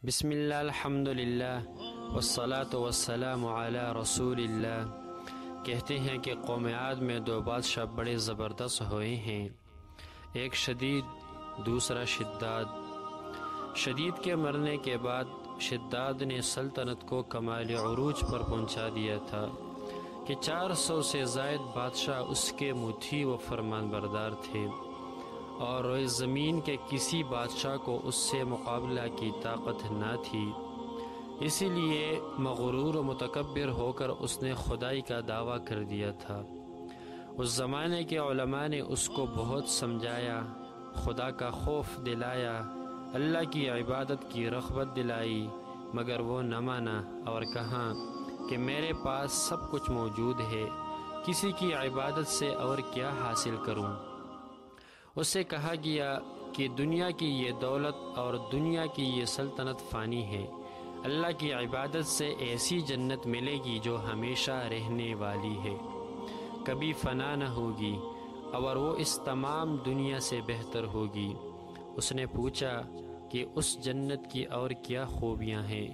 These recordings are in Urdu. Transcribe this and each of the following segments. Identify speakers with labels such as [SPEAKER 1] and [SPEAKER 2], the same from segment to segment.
[SPEAKER 1] بسم اللہ الحمد للہ والصلاة والسلام علی رسول اللہ۔ کہتے ہیں کہ قوم عاد میں دو بادشاہ بڑے زبردست ہوئے ہیں، ایک شدید دوسرا شداد۔ شدید کے مرنے کے بعد شداد نے سلطنت کو کمال عروج پر پہنچا دیا تھا کہ 400 سے زائد بادشاہ اس کے مطیع و فرمان بردار تھے، اور روئے زمین کے کسی بادشاہ کو اس سے مقابلہ کی طاقت نہ تھی۔ اسی لیے مغرور و متکبر ہو کر اس نے خدائی کا دعویٰ کر دیا تھا۔ اس زمانے کے علماء نے اس کو بہت سمجھایا، خدا کا خوف دلایا، اللہ کی عبادت کی رغبت دلائی، مگر وہ نہ مانا اور کہا کہ میرے پاس سب کچھ موجود ہے، کسی کی عبادت سے اور کیا حاصل کروں۔ اس سے کہا گیا کہ دنیا کی یہ دولت اور دنیا کی یہ سلطنت فانی ہے، اللہ کی عبادت سے ایسی جنت ملے گی جو ہمیشہ رہنے والی ہے، کبھی فنا نہ ہوگی، اور وہ اس تمام دنیا سے بہتر ہوگی۔ اس نے پوچھا کہ اس جنت کی اور کیا خوبیاں ہیں؟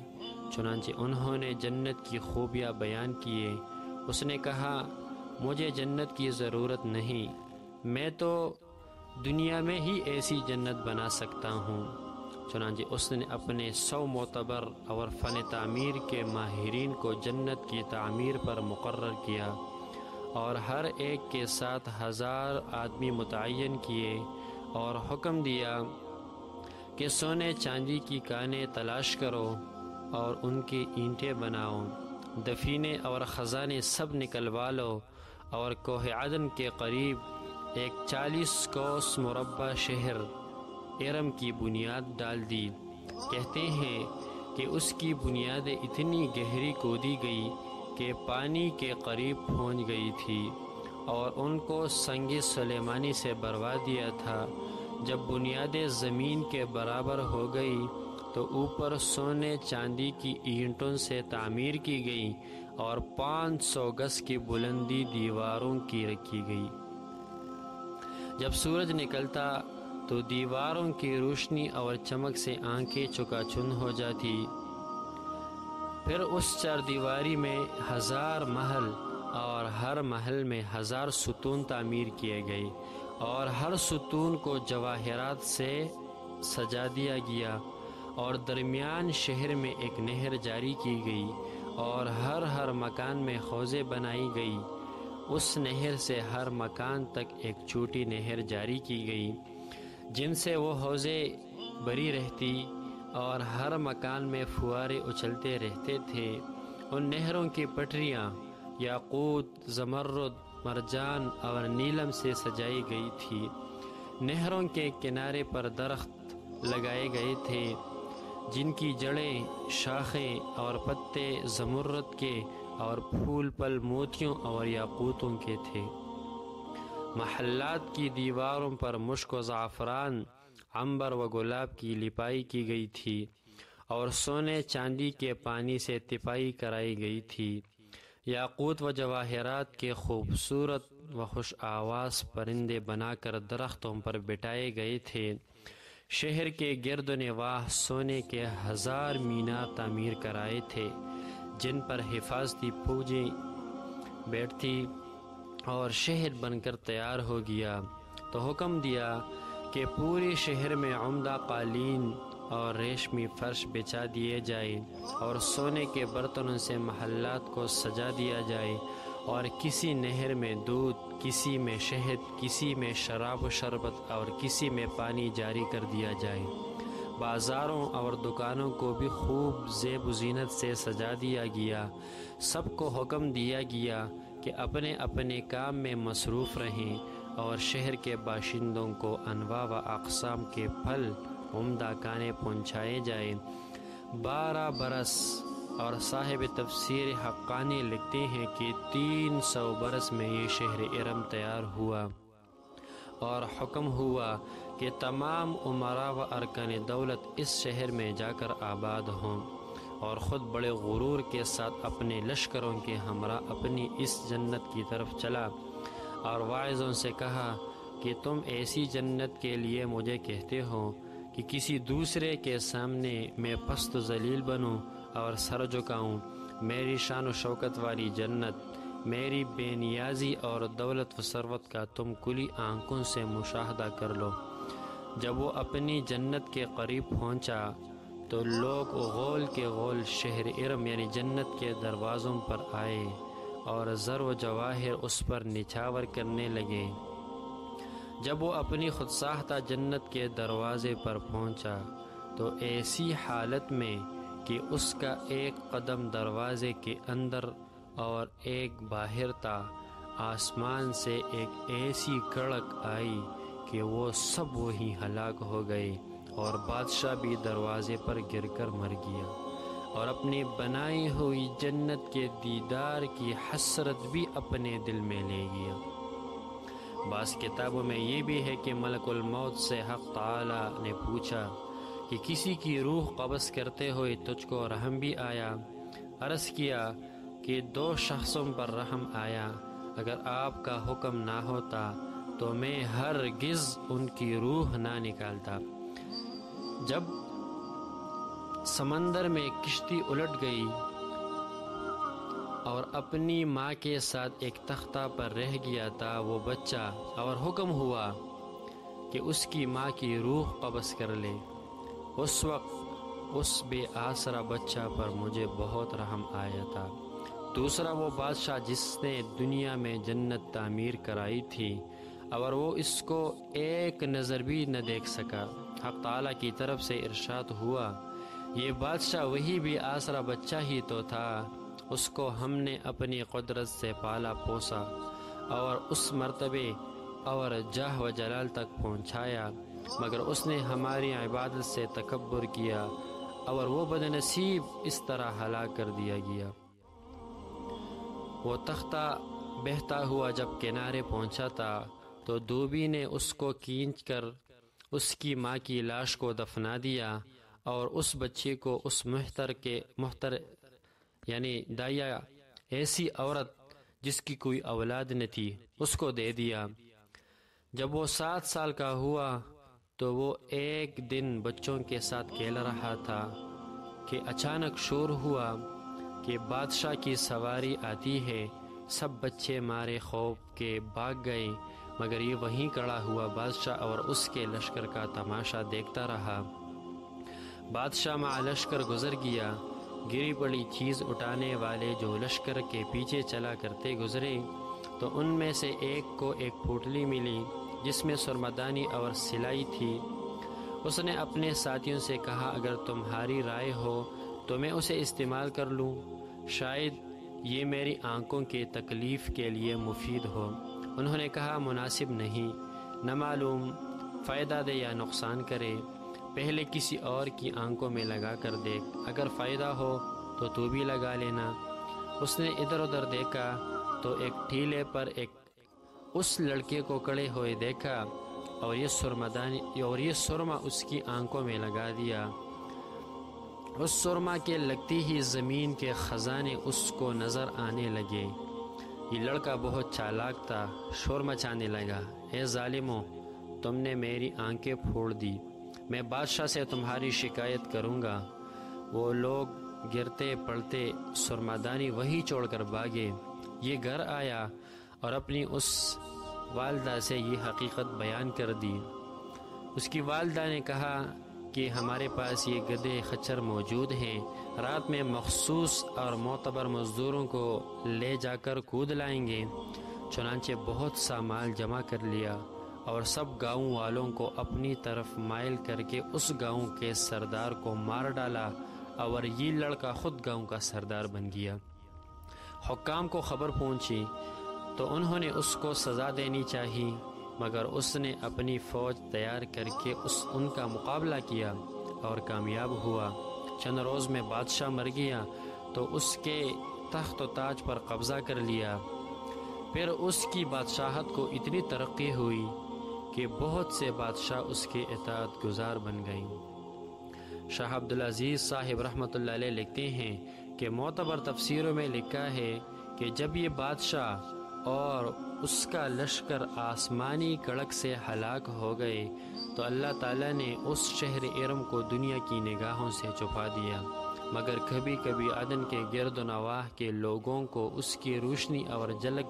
[SPEAKER 1] چنانچہ انہوں نے جنت کی خوبیاں بیان کیے۔ اس نے کہا مجھے جنت کی ضرورت نہیں، میں تو دنیا میں ہی ایسی جنت بنا سکتا ہوں۔ چنانچہ اس نے اپنے 100 معتبر اور فن تعمیر کے ماہرین کو جنت کی تعمیر پر مقرر کیا، اور ہر ایک کے ساتھ 1000 آدمی متعین کیے، اور حکم دیا کہ سونے چاندی کی کانیں تلاش کرو اور ان کی اینٹیں بناؤ، دفینے اور خزانے سب نکلوا لو، اور کوہ عدن کے قریب ایک 40 کوس مربع شہر ارم کی بنیاد ڈال دی۔ کہتے ہیں کہ اس کی بنیادیں اتنی گہری کھودی گئی کہ پانی کے قریب پہنچ گئی تھی، اور ان کو سنگ سلیمانی سے بھروا دیا تھا۔ جب بنیادیں زمین کے برابر ہو گئی تو اوپر سونے چاندی کی اینٹوں سے تعمیر کی گئی، اور 500 گز کی بلندی دیواروں کی رکھی گئی۔ جب سورج نکلتا تو دیواروں کی روشنی اور چمک سے آنکھیں چکاچوند ہو جاتی۔ پھر اس 4 دیواری میں 1000 محل، اور ہر محل میں 1000 ستون تعمیر کیے گئے، اور ہر ستون کو جواہرات سے سجا دیا گیا، اور درمیان شہر میں ایک نہر جاری کی گئی، اور ہر مکان میں حوضیں بنائی گئی۔ اس نہر سے ہر مکان تک ایک چھوٹی نہر جاری کی گئی، جن سے وہ حوضیں بری رہتی، اور ہر مکان میں فوارے اچھلتے رہتے تھے۔ ان نہروں کی پٹریاں یاقوت، زمرد، مرجان اور نیلم سے سجائی گئی تھی۔ نہروں کے کنارے پر درخت لگائے گئے تھے، جن کی جڑیں، شاخیں اور پتے زمرد کے اور پھول پل موتیوں اور یاقوتوں کے تھے۔ محلات کی دیواروں پر مشک و زعفران، عنبر و گلاب کی لپائی کی گئی تھی، اور سونے چاندی کے پانی سے تپائی کرائی گئی تھی۔ یاقوت و جواہرات کے خوبصورت و خوش آواز پرندے بنا کر درختوں پر بٹھائے گئے تھے۔ شہر کے گرد و نواح سونے کے 1000 مینار تعمیر کرائے تھے، جن پر حفاظتی فوجیں بیٹھتی، اور شہر بن کر تیار ہو گیا تو حکم دیا کہ پورے شہر میں عمدہ قالین اور ریشمی فرش بچھا دیے جائے، اور سونے کے برتنوں سے محلات کو سجا دیا جائے، اور کسی نہر میں دودھ، کسی میں شہد، کسی میں شراب و شربت، اور کسی میں پانی جاری کر دیا جائے۔ بازاروں اور دکانوں کو بھی خوب زیب و زینت سے سجا دیا گیا۔ سب کو حکم دیا گیا کہ اپنے اپنے کام میں مصروف رہیں، اور شہر کے باشندوں کو انواع و اقسام کے پھل، عمدہ کھانے پہنچائے جائیں۔ 12 برس، اور صاحب تفسیر حقانی لکھتے ہیں کہ 300 برس میں یہ شہر ارم تیار ہوا، اور حکم ہوا کہ تمام امراء و ارکان دولت اس شہر میں جا کر آباد ہوں، اور خود بڑے غرور کے ساتھ اپنے لشکروں کے ہمراہ اپنی اس جنت کی طرف چلا، اور واعظوں سے کہا کہ تم ایسی جنت کے لیے مجھے کہتے ہو کہ کسی دوسرے کے سامنے میں پست و ذلیل بنوں اور سر جھکاؤں؟ میری شان و شوکت والی جنت، میری بے نیازی اور دولت و ثروت کا تم کھلی آنکھوں سے مشاہدہ کر لو۔ جب وہ اپنی جنت کے قریب پہنچا تو لوگ غول کے غول شہر ارم یعنی جنت کے دروازوں پر آئے اور زر و جواہر اس پر نچھاور کرنے لگے۔ جب وہ اپنی خود ساختہ جنت کے دروازے پر پہنچا تو ایسی حالت میں کہ اس کا ایک قدم دروازے کے اندر اور ایک باہر تھا، آسمان سے ایک ایسی کڑک آئی کہ وہ سب وہیں ہلاک ہو گئے، اور بادشاہ بھی دروازے پر گر کر مر گیا، اور اپنی بنائی ہوئی جنت کے دیدار کی حسرت بھی اپنے دل میں لے گیا۔ بعض کتابوں میں یہ بھی ہے کہ ملک الموت سے حق تعالی نے پوچھا کہ کسی کی روح قبض کرتے ہوئے تجھ کو رحم بھی آیا؟ عرض کیا کہ 2 شخصوں پر رحم آیا، اگر آپ کا حکم نہ ہوتا تو میں ہرگز ان کی روح نہ نکالتا۔ جب سمندر میں کشتی الٹ گئی اور اپنی ماں کے ساتھ ایک تختہ پر رہ گیا تھا وہ بچہ، اور حکم ہوا کہ اس کی ماں کی روح قبض کر لے، اس وقت اس بے آسرا بچہ پر مجھے بہت رحم آیا تھا۔ دوسرا وہ بادشاہ جس نے دنیا میں جنت تعمیر کرائی تھی اور وہ اس کو ایک نظر بھی نہ دیکھ سکا۔ حق تعالیٰ کی طرف سے ارشاد ہوا، یہ بادشاہ وہی بھی آسرا بچہ ہی تو تھا، اس کو ہم نے اپنی قدرت سے پالا پوسا اور اس مرتبے اور جاہ و جلال تک پہنچایا، مگر اس نے ہماری عبادت سے تکبر کیا اور وہ بدنصیب اس طرح ہلاک کر دیا گیا۔ وہ تختہ بہتا ہوا جب کنارے پہنچا تھا تو دھوبی نے اس کو کھینچ کر اس کی ماں کی لاش کو دفنا دیا اور اس بچے کو اس محتر یعنی دایا ایسی عورت جس کی کوئی اولاد نہ تھی اس کو دے دیا۔ جب وہ 7 سال کا ہوا تو وہ ایک دن بچوں کے ساتھ کھیل رہا تھا کہ اچانک شور ہوا کہ بادشاہ کی سواری آتی ہے۔ سب بچے مارے خوف کے بھاگ گئے، مگر یہ وہیں کھڑا ہوا بادشاہ اور اس کے لشکر کا تماشا دیکھتا رہا۔ بادشاہ مع لشکر گزر گیا، گری پڑی چیز اٹھانے والے جو لشکر کے پیچھے چلا کرتے گزرے تو ان میں سے ایک کو ایک پوٹلی ملی جس میں سرمدانی اور سلائی تھی۔ اس نے اپنے ساتھیوں سے کہا، اگر تمہاری رائے ہو تو میں اسے استعمال کر لوں، شاید یہ میری آنکھوں کی تکلیف کے لیے مفید ہو۔ انہوں نے کہا، مناسب نہیں، نہ معلوم فائدہ دے یا نقصان کرے، پہلے کسی اور کی آنکھوں میں لگا کر دیکھ، اگر فائدہ ہو تو بھی لگا لینا۔ اس نے ادھر ادھر دیکھا تو ایک ٹھیلے پر اس لڑکے کو کڑے ہوئے دیکھا اور یہ سرما اس کی آنکھوں میں لگا دیا۔ اس سرما کے لگتی ہی زمین کے خزانے اس کو نظر آنے لگے۔ یہ لڑکا بہت چالاک تھا، شور مچانے لگا، اے ظالموں، تم نے میری آنکھیں پھوڑ دی، میں بادشاہ سے تمہاری شکایت کروں گا۔ وہ لوگ گرتے پڑتے سرمادانی وہی چھوڑ کر بھاگے۔ یہ گھر آیا اور اپنی اس والدہ سے یہ حقیقت بیان کر دی۔ اس کی والدہ نے کہا کہ ہمارے پاس یہ گدھے خچر موجود ہیں، رات میں مخصوص اور معتبر مزدوروں کو لے جا کر کود لائیں گے۔ چنانچہ بہت سا مال جمع کر لیا اور سب گاؤں والوں کو اپنی طرف مائل کر کے اس گاؤں کے سردار کو مار ڈالا اور یہ لڑکا خود گاؤں کا سردار بن گیا۔ حکام کو خبر پہنچی تو انہوں نے اس کو سزا دینی چاہی، مگر اس نے اپنی فوج تیار کر کے ان کا مقابلہ کیا اور کامیاب ہوا۔ چند روز میں بادشاہ مر گیا تو اس کے تخت و تاج پر قبضہ کر لیا۔ پھر اس کی بادشاہت کو اتنی ترقی ہوئی کہ بہت سے بادشاہ اس کے اطاعت گزار بن گئے۔ شاہ عبدالعزیز صاحب رحمۃ اللہ علیہ لکھتے ہیں کہ معتبر تفسیروں میں لکھا ہے کہ جب یہ بادشاہ اور اس کا لشکر آسمانی کڑک سے ہلاک ہو گئے تو اللہ تعالیٰ نے اس شہر ارم کو دنیا کی نگاہوں سے چھپا دیا، مگر کبھی کبھی عدن کے گرد و نواح کے لوگوں کو اس کی روشنی اور جھلک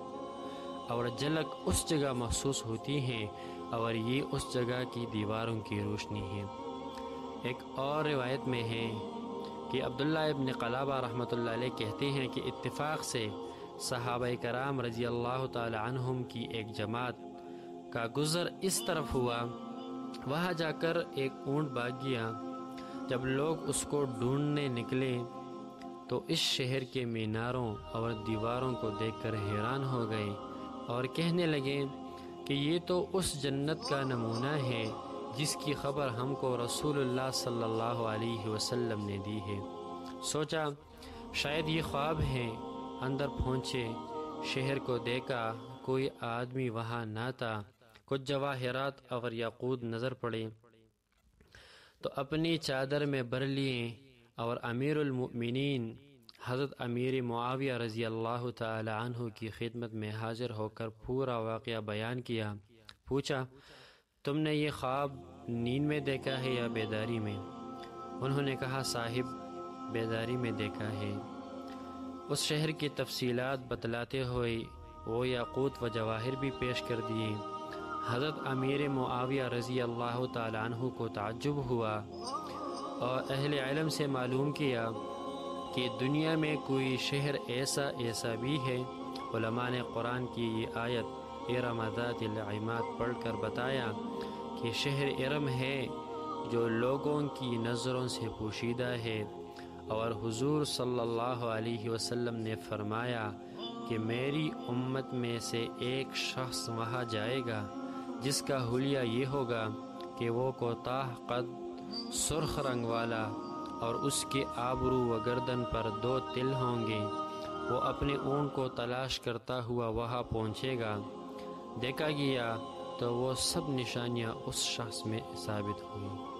[SPEAKER 1] اس جگہ محسوس ہوتی ہیں، اور یہ اس جگہ کی دیواروں کی روشنی ہے۔ ایک اور روایت میں ہے کہ عبداللہ ابن قلابہ رحمۃ اللہ علیہ کہتے ہیں کہ اتفاق سے صحابہ کرام رضی اللہ تعالی عنہم کی ایک جماعت کا گزر اس طرف ہوا، وہاں جا کر ایک اونٹ بھاگ گیا۔ جب لوگ اس کو ڈھونڈنے نکلے تو اس شہر کے میناروں اور دیواروں کو دیکھ کر حیران ہو گئے اور کہنے لگے کہ یہ تو اس جنت کا نمونہ ہے جس کی خبر ہم کو رسول اللہ صلی اللہ علیہ وسلم نے دی ہے۔ سوچا شاید یہ خواب ہے، اندر پہنچے، شہر کو دیکھا، کوئی آدمی وہاں نہ تھا، کچھ جواہرات اور یاقوت نظر پڑے تو اپنی چادر میں بھر لیے اور امیر المؤمنین حضرت امیر معاویہ رضی اللہ تعالی عنہ کی خدمت میں حاضر ہو کر پورا واقعہ بیان کیا۔ پوچھا تم نے یہ خواب نیند میں دیکھا ہے یا بیداری میں؟ انہوں نے کہا صاحب بیداری میں دیکھا ہے۔ اس شہر کی تفصیلات بتلاتے ہوئے وہ یاقوت و جواہر بھی پیش کر دیے۔ حضرت امیر معاویہ رضی اللہ تعالی عنہ کو تعجب ہوا اور اہل علم سے معلوم کیا کہ دنیا میں کوئی شہر ایسا بھی ہے۔ علماء نے قرآن کی یہ آیت ارم ذات العماد پڑھ کر بتایا کہ شہر ارم ہے جو لوگوں کی نظروں سے پوشیدہ ہے، اور حضور صلی اللہ علیہ وسلم نے فرمایا کہ میری امت میں سے ایک شخص وہاں جائے گا جس کا حلیہ یہ ہوگا کہ وہ کوتاہ قد، سرخ رنگ والا، اور اس کے آبرو و گردن پر 2 تل ہوں گے۔ وہ اپنے اونٹ کو تلاش کرتا ہوا وہاں پہنچے گا، دیکھا گیا تو وہ سب نشانیاں اس شخص میں ثابت ہوئیں۔